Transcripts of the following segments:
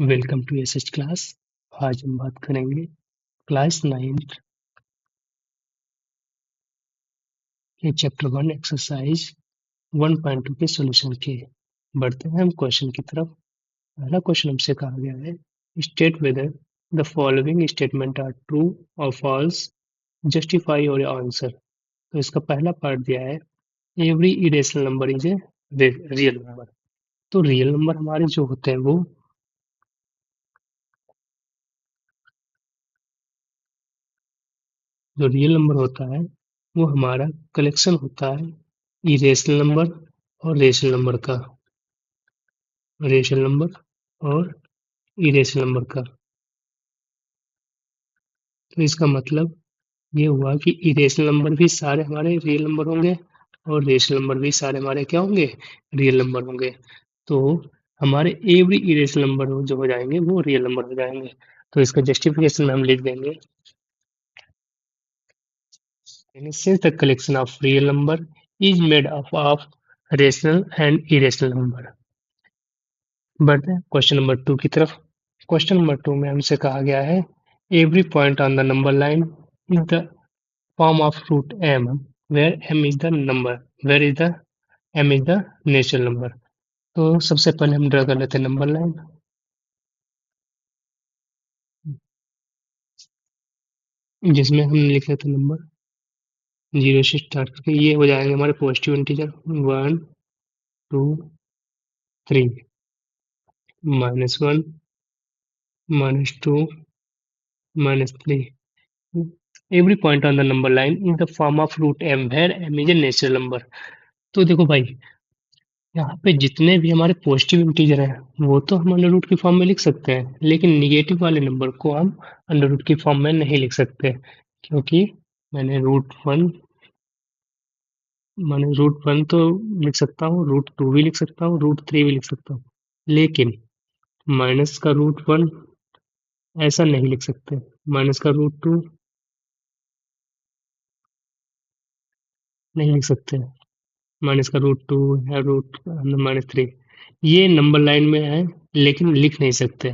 Welcome to SH class. आज हम बात करेंगे क्लास 9 के चैप्टर 1 एक्सरसाइज 1.2 के सॉल्यूशन के। बढ़ते हैं हम क्वेश्चन की तरफ। पहला क्वेश्चन हमसे कहा गया है, state whether the following statement are true और फॉल्स, जस्टिफाई योर आंसर। तो इसका पहला पार्ट दिया है, every irrational number is a real number. तो रियल नंबर हमारे जो होते हैं वो जो रियल नंबर होता है वो हमारा कलेक्शन होता है इरेशनल नंबर और रेशनल नंबर का, रेशनल नंबर और इरेशनल नंबर का। तो इसका मतलब ये हुआ कि इरेशनल नंबर भी सारे हमारे रियल नंबर होंगे और रेशनल नंबर भी सारे हमारे क्या होंगे, रियल नंबर होंगे। तो हमारे एवरी इरेशनल नंबर जो हो जाएंगे वो रियल नंबर हो जाएंगे। तो इसका जस्टिफिकेशन में हम लिख देंगे, since the collection of real number is made up of rational and irrational number। बढ़ते हैं क्वेश्चन नंबर 2 की तरफ। क्वेश्चन नंबर 2 में हमसे कहा गया है, every point on the number line is the form of root m where m is the number, where is the m is the natural number. तो सबसे पहले हम ड्रा कर लेते हैं नंबर लाइन, जिसमें हम लिख लेते हैं नंबर 0 से स्टार्ट करके ये हो जाएंगे हमारे positive integer 1 2 3, -1 -2 -3। Every point on the number line in the form of root m where m is a natural number. तो देखो भाई, यहाँ पे जितने भी हमारे पॉजिटिव इंटीजर हैं वो तो हम अंडर रूट की फॉर्म में लिख सकते हैं, लेकिन निगेटिव वाले नंबर को हम अंडर रूट की फॉर्म में नहीं लिख सकते, क्योंकि मैंने रूट वन तो लिख सकता हूँ, रूट 2 भी लिख सकता हूँ, रूट 3 भी लिख सकता हूँ, लेकिन माइनस का रूट 1 ऐसा नहीं लिख सकते, माइनस का रूट 2 नहीं लिख सकते, माइनस का रूट 2 है, रूट -3 ये नंबर लाइन में है लेकिन लिख नहीं सकते।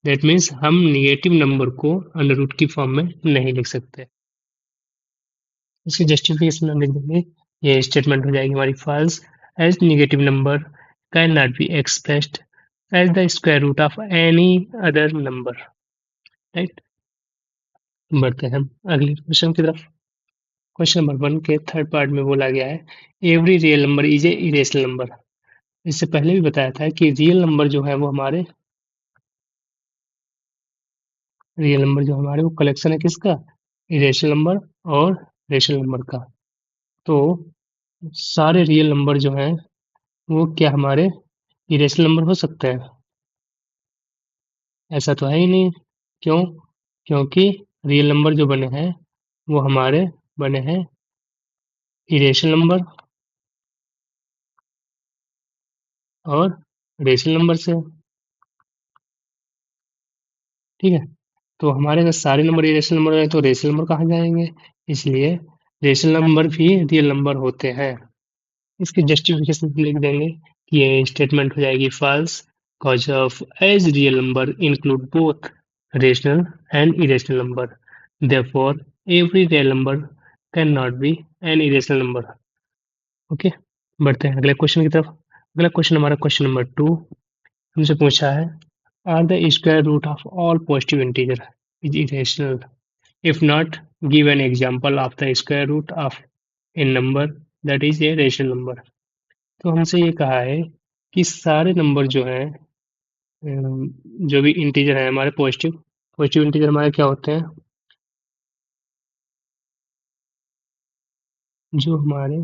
दैट मीन्स हम निगेटिव नंबर को अंडर रूट की फॉर्म में नहीं लिख सकते। इसकी जस्टिफिकेशन हम लिख देंगे, ये स्टेटमेंट हो जाएगी हमारी false, as negative number can not be expressed as the square root of any other number. Right, बढ़ते हैं हम अगले क्वेश्चन की तरफ। क्वेश्चन नंबर 1 के थर्ड पार्ट में बोला गया है, every real number is A irrational number. इससे पहले भी बताया था कि रियल नंबर जो हमारे वो कलेक्शन है किसका, इरेशनल नंबर और रेशनल नंबर का। तो सारे रियल नंबर जो हैं वो क्या हमारे इरेशनल नंबर हो सकते हैं? ऐसा तो है ही नहीं। क्यों? क्योंकि रियल नंबर जो बने हैं वो हमारे बने हैं इरेशनल नंबर और रेशनल नंबर से। ठीक है, तो हमारे अगर सारे नंबर इरेशनल नंबर है तो रेशनल नंबर कहाँ जाएंगे? इसलिए रेशनल नंबर भी रियल नंबर होते हैं। इसकी जस्टिफिकेशन लिख देंगे कि ये स्टेटमेंट हो जाएगी false, cause of as real number include both rational and irrational number, therefore every real number cannot be an irrational number। Okay, बढ़ते हैं अगले क्वेश्चन की तरफ। अगला क्वेश्चन हमारा क्वेश्चन नंबर 2 हमसे पूछा है, are the square root of all positive integer is irrational, if not give an example of the square root of a number that is a rational number. तो हमसे ये कहा है कि सारे नंबर जो हैं, जो भी इंटीजर है हमारे पॉजिटिव पॉजिटिव इंटीजर हमारे क्या होते हैं, जो हमारे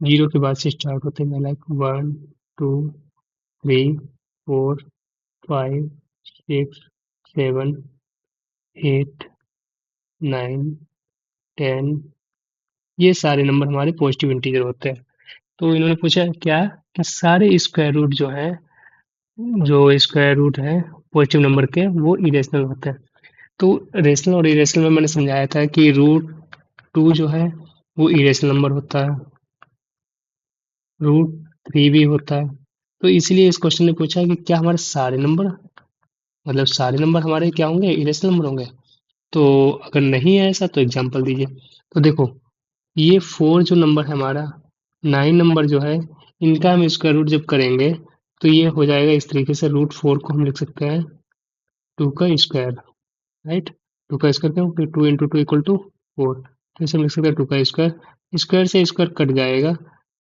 0 के बाद से स्टार्ट होते हैं, लाइक 1 2 3 4 5 6 7 8 9 10, ये सारे नंबर हमारे पॉजिटिव इंटीजर होते हैं। तो इन्होंने पूछा क्या कि सारे स्क्वायर रूट जो स्क्वायर रूट है पॉजिटिव नंबर के वो इरेशनल होते हैं। तो रेशनल और इरेशनल में मैंने समझाया था कि रूट 2 जो है वो इरेशनल नंबर होता है, रूट 3 भी होता है। तो इसलिए इस क्वेश्चन ने पूछा कि क्या हमारे सारे नंबर मतलब सारे नंबर हमारे क्या होंगे, इरेशनल नंबर होंगे। तो अगर नहीं है ऐसा तो एग्जांपल दीजिए। तो देखो, ये 4 जो नंबर है हमारा, 9 नंबर जो है, इनका हम स्क्वायर रूट जब करेंगे तो ये हो जाएगा इस तरीके से, √4 को हम लिख सकते हैं 2 का स्क्वायर, राइट। 2 का स्क्वायर क्या होगा, 2 इंटू टू इक्वल टू 4। तो इसे हम लिख सकते हैं 2 का स्क्वायर। स्क्वायर से स्क्वायर कट जाएगा,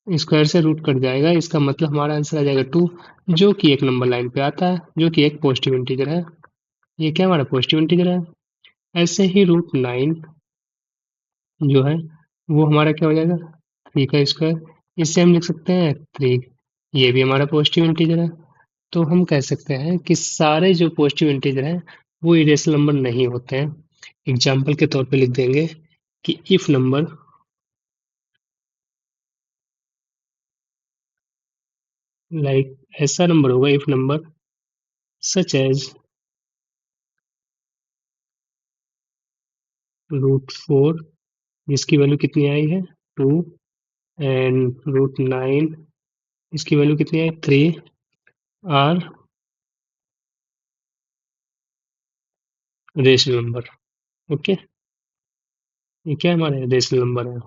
स्क्वायर से रूट कट जाएगा, इसका मतलब हमारा आंसर आ जाएगा 2, जो कि एक नंबर लाइन पे आता है, जो कि एक पॉजिटिव इंटीजर है। ये क्या हमारा पॉजिटिव इंटीजर है। ऐसे ही √9 जो है वो हमारा क्या हो जाएगा, 3 का स्क्वायर। इससे हम लिख सकते हैं 3, ये भी हमारा पॉजिटिव इंटीजर है। तो हम कह सकते हैं कि सारे जो पॉजिटिव इंटीजर हैं वो इरेशनल नंबर नहीं होते हैं। एग्जाम्पल के तौर पे लिख देंगे कि इफ नंबर, लाइक ऐसा नंबर होगा, इफ नंबर सच एज √4, जिसकी वैल्यू कितनी आई है 2, एंड √9 इसकी वैल्यू कितनी आई 3, आर रेशनल नंबर। ओके, ये क्या हमारे रेशनल नंबर है।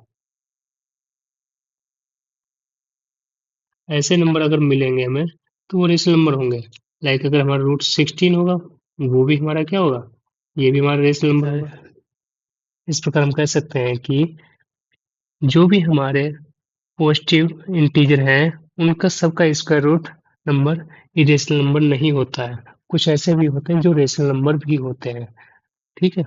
ऐसे नंबर अगर मिलेंगे हमें तो वो रेशनल नंबर होंगे। लाइक अगर हमारा √16 होगा, वो भी हमारा क्या होगा, ये भी हमारा रेशनल नंबर होगा। इस प्रकार हम कह सकते हैं कि जो भी हमारे पॉजिटिव इंटीजर हैं उनका सबका square root number irrational number नहीं होता है। कुछ ऐसे भी होते हैं जो रेशनल नंबर भी होते हैं। ठीक है,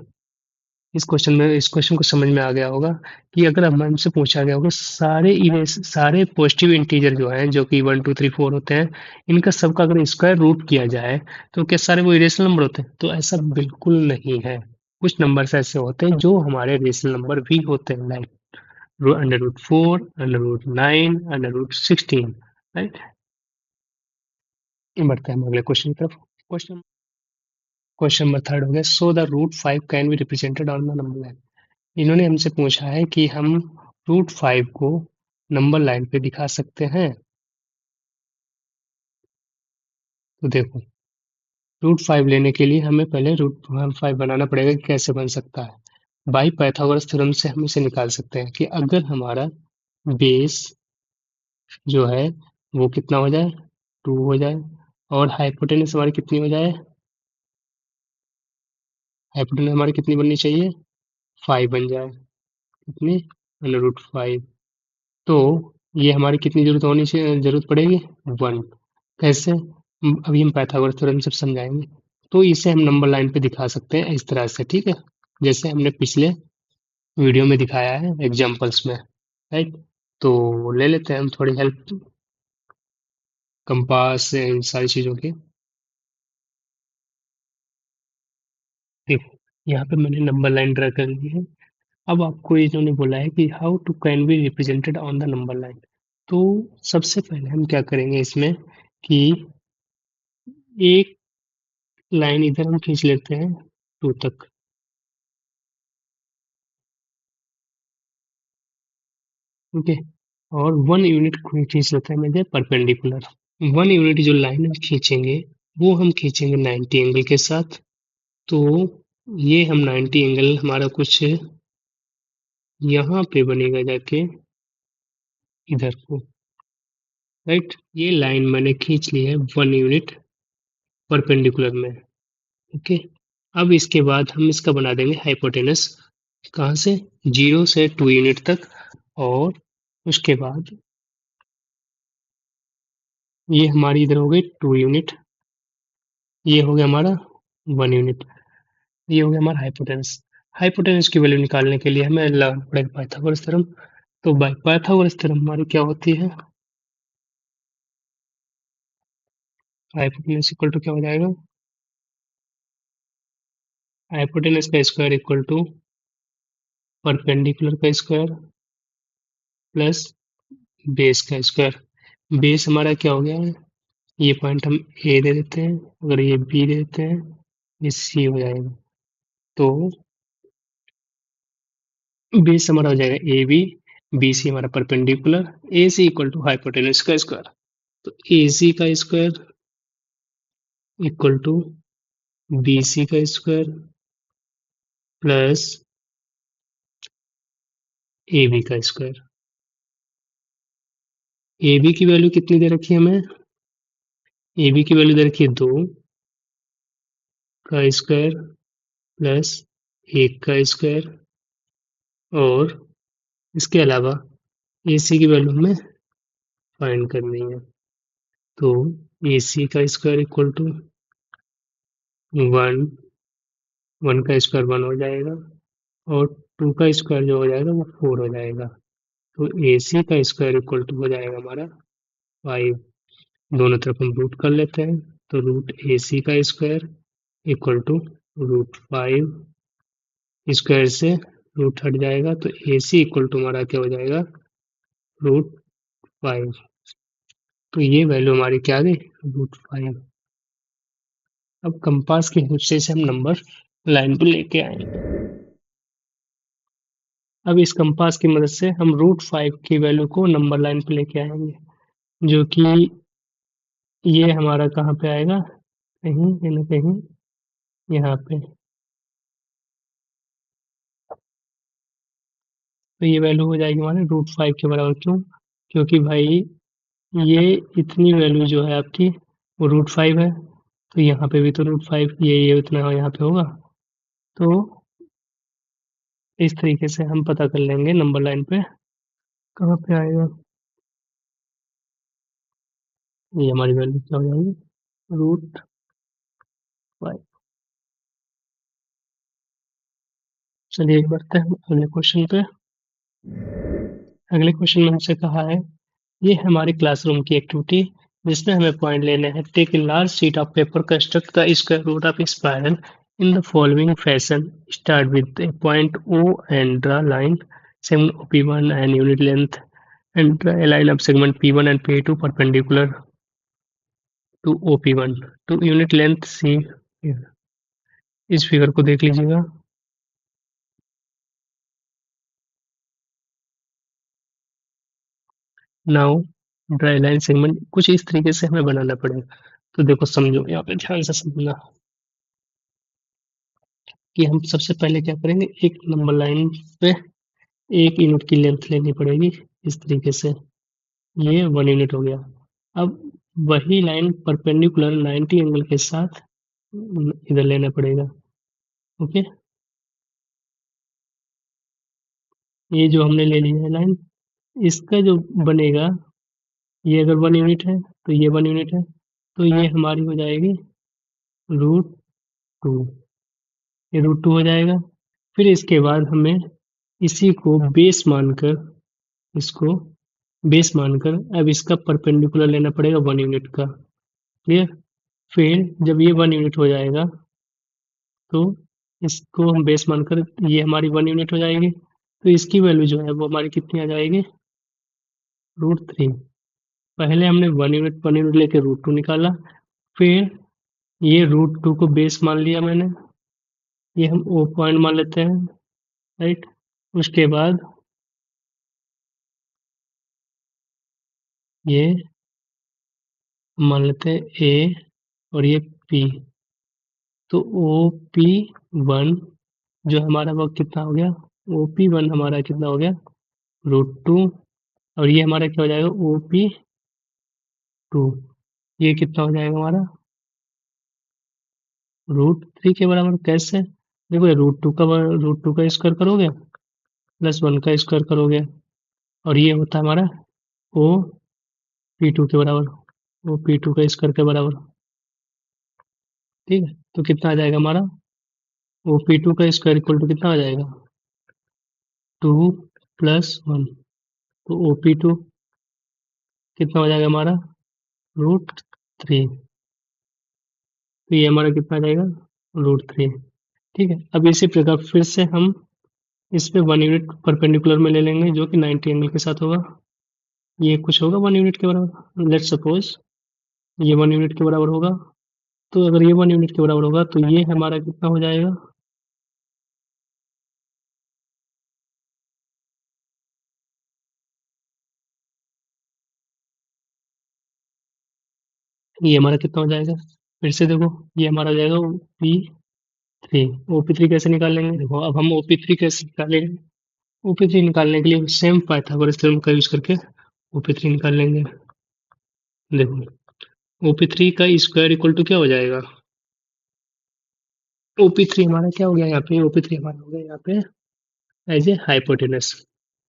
इस क्वेश्चन को समझ में आ गया होगा कि अगर हम हमसे पूछा गया होगा सारे पॉजिटिव इंटीजर जो हैं, जो कि 1 2 3 4 होते हैं, इनका सबका अगर स्क्वायर रूट किया जाए तो क्या सारे वो इरेशनल नंबर होते हैं, तो ऐसा बिल्कुल नहीं है। कुछ नंबर्स ऐसे होते हैं जो हमारे रेशनल नंबर भी होते हैं, लाइक √4, √9, √16, राइट। बढ़ते हैं हम अगले क्वेश्चन की तरफ। क्वेश्चन क्वेश्चन नंबर थर्ड हो गया, so the √5 can be represented on the number line. इन्होंने हमसे पूछा है कि हम √5 को नंबर लाइन पे दिखा सकते हैं। तो देखो, √5 लेने के लिए हमें पहले √5 बनाना पड़ेगा कि कैसे बन सकता है। बाई पाइथागोरस थ्योरम से हम इसे निकाल सकते हैं कि अगर हमारा बेस जो है वो कितना हो जाए, 2 हो जाए, और हाइपोटेनस हमारी कितनी हो जाए, हाइपोटेनस हमारी कितनी बननी चाहिए, 5 बन जाए। कितनी, √5। तो ये हमारी कितनी जरूरत होनी चाहिए, जरूरत पड़ेगी 1। कैसे, अभी हम पाइथागोरस थ्योरम से समझाएंगे। तो इसे हम नंबर लाइन पे दिखा सकते हैं इस तरह से, ठीक है, जैसे हमने पिछले वीडियो में दिखाया है एग्जांपल्स में, राइट। तो ले लेते हैं हम थोड़ी हेल्प कंपास से इन सारी चीज़ों की। देखो, यहाँ पे मैंने नंबर लाइन ड्रा कर ली है। अब आपको इन्होंने बोला है कि how two can be represented on the number line. तो सबसे पहले हम क्या करेंगे इसमें कि एक लाइन इधर हम खींच लेते हैं 2 तक, ओके, और 1 यूनिट खींच लेते हैं मेरे परपेंडिकुलर। 1 यूनिट जो लाइन हम खींचेंगे वो हम खींचेंगे 90 एंगल के साथ। तो ये हम 90 एंगल हमारा कुछ यहाँ पे बनेगा जाके, इधर को, राइट। ये लाइन मैंने खींच ली है 1 यूनिट परपेंडिकुलर में, ओके। अब इसके बाद हम इसका बना देंगे हाइपोटेनस, कहाँ से, 0 से 2 यूनिट तक। और उसके बाद ये हमारी इधर हो गई 2 यूनिट, ये हो गया हमारा 1 यूनिट, ये हो गया हमारा हाइपोटेनस। हाइपोटेनस की वैल्यू निकालने के लिए हमें लगाना पड़ेगा पाइथागोरस थ्योरम। तो बाय पाइथागोरस थ्योरम हमारी क्या होती है, हाइपोटेनस इक्वल टू क्या हो जाएगा, हाइपोटेनस का स्क्वायर इक्वल टू परपेंडिकुलर का स्क्वायर प्लस बेस का स्क्वायर। बेस हमारा क्या हो गया है, ये पॉइंट हम ए दे देते हैं, अगर ये बी दे देते हैं, ये सी हो जाएगा। तो बेस हमारा हो जाएगा ए बी, बी सी हमारा perpendicular, A C equal to hypotenuse का स्क्वायर। तो ए सी का स्क्वायर इक्वल टू BC का स्क्वायर प्लस AB का स्क्वायर। AB की वैल्यू कितनी दे रखी है हमें? AB की वैल्यू दे रखी है 2 का स्क्वायर प्लस 1 का स्क्वायर, और इसके अलावा AC की वैल्यू हमें फाइंड करनी है। तो AC का स्क्वायर इक्वल टू 1, 1 का स्क्वायर 1 हो जाएगा, और 2 का स्क्वायर जो हो जाएगा वो 4 हो जाएगा। तो AC का स्क्वायर इक्वल टू हो जाएगा हमारा 5। दोनों तरफ हम रूट कर लेते हैं, तो रूट AC का square equal to root 5, square से रूट हट जाएगा, तो AC इक्वल टू हमारा क्या हो जाएगा? रूट 5। तो ये वैल्यू हमारी क्या आ गई? रूट 5। अब कंपास के हिस्से से हम नंबर लाइन पे लेके आएंगे। अब इस कंपास की मदद से हम रूट 5 की वैल्यू को नंबर लाइन पे लेके आएंगे, जो कि ये हमारा कहाँ पे आएगा? कहीं ना कहीं यहाँ पे। तो ये वैल्यू हो जाएगी हमारे रूट 5 के बराबर। क्यों? क्योंकि भाई ये इतनी वैल्यू जो है आपकी वो रूट 5 है, तो यहाँ पे भी तो रूट 5 ये उतना यहाँ पे होगा। तो इस तरीके से हम पता कर लेंगे नंबर लाइन पे कहाँ पे आएगा। ये हमारी वैल्यू क्या हो जाएगी? रूट 5। चलिए बढ़ते हैं हम अगले क्वेश्चन पे। अगले क्वेश्चन में हमसे कहा है, ये है हमारी क्लासरूम की एक्टिविटी जिसमें हमें पॉइंट लेने हैं। Take a large sheet of paper, construct the square root of spiral in the following fashion. Start with a point O and draw line segment OP1 and unit length, and draw a line of segment P1 and P2 perpendicular to OP1 to unit length C। इस figure को देख लीजिएगा। Now dry line segment कुछ इस तरीके से हमें बनाना पड़ेगा। तो देखो समझो, यहाँ पे ध्यान से समझना कि हम सबसे पहले क्या करेंगे, एक नंबर लाइन पे 1 यूनिट की लेंथ लेनी पड़ेगी इस तरीके से। ये 1 यूनिट हो गया। अब वही लाइन परपेंडिकुलर 90 एंगल के साथ इधर लेना पड़ेगा। ओके, ये जो हमने ले लिया है लाइन, इसका जो बनेगा, ये अगर 1 यूनिट है तो ये 1 यूनिट है, तो ये हमारी हो जाएगी रूट 2। ये रूट 2 हो जाएगा। फिर इसके बाद हमें इसी को बेस मानकर, इसको बेस मानकर अब इसका परपेंडिकुलर लेना पड़ेगा 1 यूनिट का। क्लियर? फिर जब ये 1 यूनिट हो जाएगा, तो इसको हम बेस मानकर, ये हमारी 1 यूनिट हो जाएगी, तो इसकी वैल्यू जो है वो हमारी कितनी आ जाएगी? रूट 3। पहले हमने 1 यूनिट लेके रूट 2 निकाला, फिर ये रूट 2 को बेस मान लिया मैंने, ये हम ओ पॉइंट मान लेते हैं, राइट? उसके बाद ये मान लेते हैं ए, और ये पी। तो ओ पी वन जो हमारा वो कितना हो गया? ओ पी वन हमारा कितना हो गया? रूट 2। और ये हमारा क्या हो जाएगा? O P 2। ये कितना हो जाएगा हमारा? रूट 3 के बराबर। कैसे? देखो, ये रूट टू का स्क्वायर करोगे प्लस 1 का स्क्वायर करोगे, और ये होता है हमारा ओ पी 2 के बराबर, ओ पी 2 का स्क्वायर के बराबर। ठीक है, तो कितना आ जाएगा हमारा? ओ पी 2 का स्क्वायर इक्वल टू कितना आ जाएगा? 2 प्लस 1। तो ओ पी 2 कितना हो जाएगा हमारा? रूट 3। तो ये हमारा कितना आ जाएगा? रूट 3। ठीक है, अब इसी प्रकार फिर से हम इस पे 1 यूनिट परपेंडिकुलर में ले लेंगे, जो कि 90 एंगल के साथ होगा। ये कुछ होगा 1 यूनिट के बराबर, लेट सपोज ये 1 यूनिट के बराबर होगा। तो अगर ये 1 यूनिट के बराबर होगा, तो ये हमारा कितना हो जाएगा? ये हमारा कितना हो जाएगा? फिर से देखो, ये हमारा हो जाएगा OP3। OP3 कैसे निकालेंगे? देखो, अब हम OP3 कैसे निकालेंगे? OP3 निकालने के लिए सेम पाइथागोरस थ्योरम का यूज करके OP3 निकाल लेंगे। देखो, OP3 का स्क्वायर इक्वल टू क्या हो जाएगा? OP3 हमारा क्या हो गया यहाँ पे? OP3 हमारा हो गया यहाँ पे एज ए हाइपोटेनस।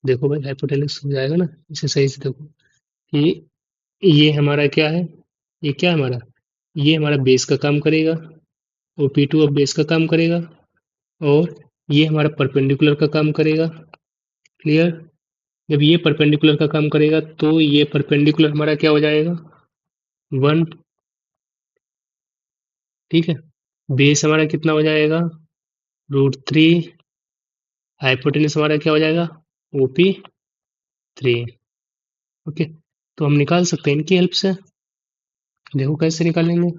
देखो भाई, हाइपोटेनस हो जाएगा ना, इसे सही से देखो कि ये हमारा क्या है, ये क्या है हमारा, ये हमारा बेस का काम करेगा। OP2 अब बेस का काम करेगा, और ये हमारा परपेंडिकुलर का काम करेगा। क्लियर? जब ये परपेंडिकुलर का काम करेगा तो ये परपेंडिकुलर हमारा क्या हो जाएगा? 1। ठीक है। बेस हमारा कितना हो जाएगा? √3। हाइपोटेनस हमारा क्या हो जाएगा? OP3। ओके, तो हम निकाल सकते हैं इनकी हेल्प से। देखो कैसे निकालेंगे।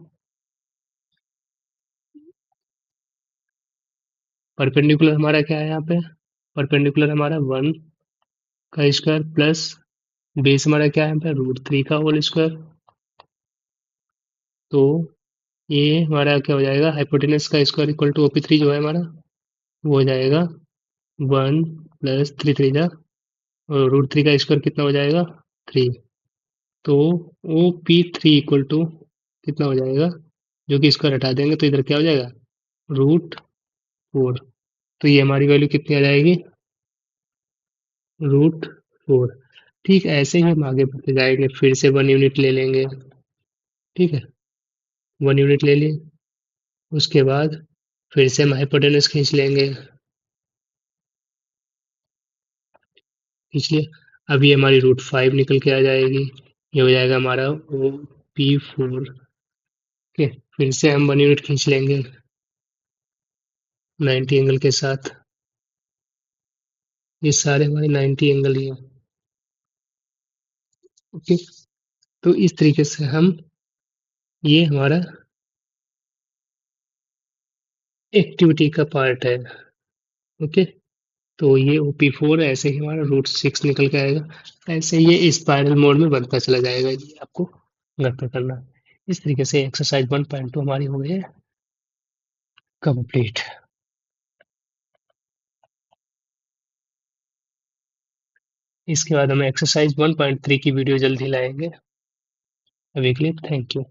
परपेंडिकुलर हमारा क्या है यहाँ पे? परपेंडिकुलर हमारा 1 का स्क्वायर प्लस बेस हमारा क्या है यहाँ पे? √3 का होल स्क्वायर। तो ये हमारा क्या हो जाएगा? हाइपोटेनस का स्क्वायर इक्वल टू OP3 जो है हमारा, वो हो जाएगा 1 प्लस 3 3 जा, और √3 का स्क्वायर कितना हो जाएगा? 3। तो OP3 इक्वल टू कितना हो जाएगा? जो कि स्क्वायर हटा देंगे तो इधर क्या हो जाएगा? √4। तो ये हमारी वैल्यू कितनी आ जाएगी? √4। ठीक, ऐसे ही हम आगे बढ़ते जाएंगे, फिर से 1 यूनिट ले लेंगे। ठीक है, 1 यूनिट ले लिए, उसके बाद फिर से हम हाइपोटेनस खींच लेंगे। खींच लिए, अब ये हमारी √5 निकल के आ जाएगी। ये हो जाएगा हमारा OP4। ओके, फिर से हम 1 यूनिट खींच लेंगे 90 एंगल के साथ। ये सारे हमारे 90 एंगल ही हैं। ओके, तो इस तरीके से हम, ये हमारा एक्टिविटी का पार्ट है। ओके, तो ये OP4 ऐसे ही हमारा √6 निकल के आएगा। ऐसे ये स्पाइरल मोड में बनता चला जाएगा। ये आपको घर पे करना है। इस तरीके से एक्सरसाइज 1.2 हमारी हो गई है कंप्लीट। इसके बाद हम एक्सरसाइज 1.3 की वीडियो जल्दी लाएंगे। अभी के लिए थैंक यू।